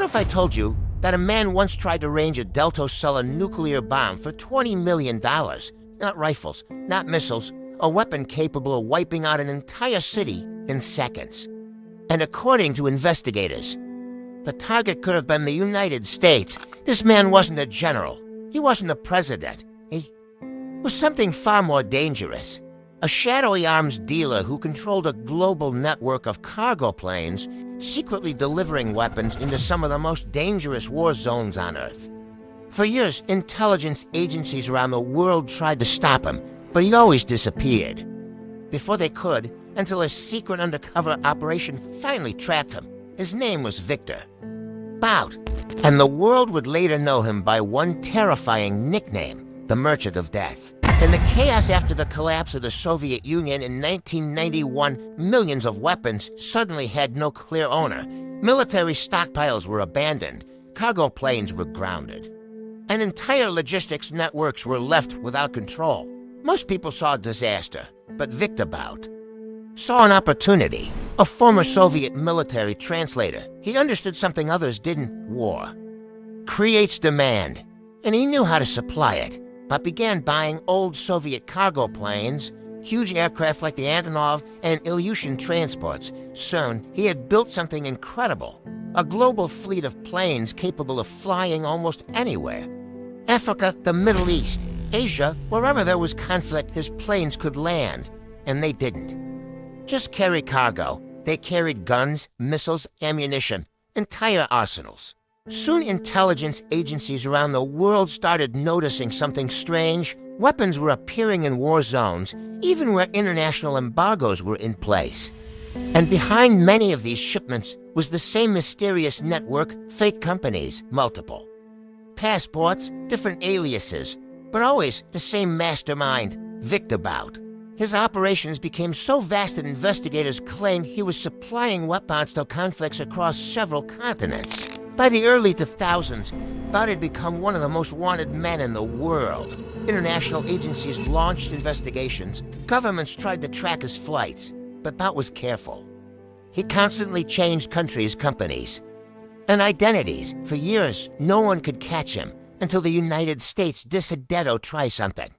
if I told you that a man once tried to range a Delta-Cella nuclear bomb for $20 million? Not rifles, not missiles, a weapon capable of wiping out an entire city in seconds. And according to investigators, the target could have been the United States. This man wasn't a general. He wasn't a president. He was something far more dangerous. A shadowy arms dealer who controlled a global network of cargo planes, secretly delivering weapons into some of the most dangerous war zones on Earth. For years, intelligence agencies around the world tried to stop him, but he always disappeared. Before they could, until a secret undercover operation finally tracked him. His name was Viktor Bout, and the world would later know him by one terrifying nickname, the Merchant of Death. In the chaos after the collapse of the Soviet Union in 1991, millions of weapons suddenly had no clear owner. Military stockpiles were abandoned, cargo planes were grounded, and entire logistics networks were left without control. Most people saw disaster, but Viktor Bout saw an opportunity. A former Soviet military translator, he understood something others didn't: war creates demand, and he knew how to supply it, but began buying old Soviet cargo planes, huge aircraft like the Antonov and Ilyushin transports. Soon, he had built something incredible, a global fleet of planes capable of flying almost anywhere. Africa, the Middle East, Asia, wherever there was conflict, his planes could land, and they didn't just carry cargo. They carried guns, missiles, ammunition, entire arsenals. Soon intelligence agencies around the world started noticing something strange. Weapons were appearing in war zones, even where international embargoes were in place. And behind many of these shipments was the same mysterious network, fake companies, multiple passports, different aliases, but always the same mastermind, Viktor Bout. His operations became so vast that investigators claimed he was supplying weapons to conflicts across several continents. By the early 2000s, Bout had become one of the most wanted men in the world. International agencies launched investigations. Governments tried to track his flights, but Bout was careful. He constantly changed countries, companies, and identities. For years, no one could catch him until the United States decided to try something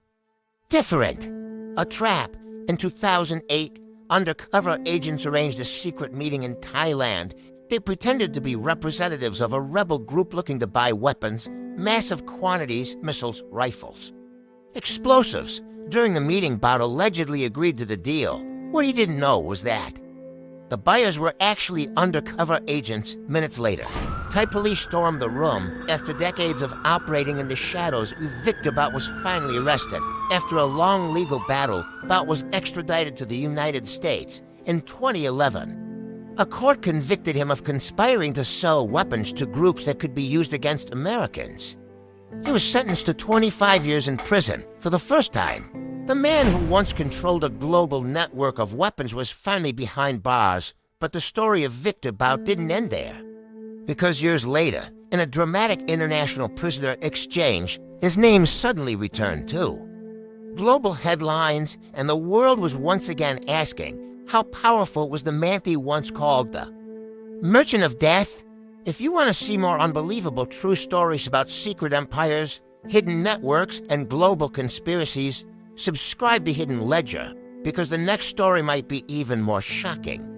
different. A trap. In 2008, undercover agents arranged a secret meeting in Thailand. They pretended to be representatives of a rebel group looking to buy weapons, massive quantities, missiles, rifles, explosives. During the meeting, Bout allegedly agreed to the deal. What he didn't know was that the buyers were actually undercover agents. Minutes later, Thai police stormed the room. After decades of operating in the shadows, Viktor Bout was finally arrested. After a long legal battle, Bout was extradited to the United States. In 2011, a court convicted him of conspiring to sell weapons to groups that could be used against Americans. He was sentenced to 25 years in prison for the first time. The man who once controlled a global network of weapons was finally behind bars, but the story of Viktor Bout didn't end there. Because years later, in a dramatic international prisoner exchange, his name suddenly returned too. Global headlines, and the world was once again asking, how powerful was the man he once called the Merchant of Death? If you want to see more unbelievable true stories about secret empires, hidden networks, and global conspiracies, subscribe to Hidden Ledger, because the next story might be even more shocking.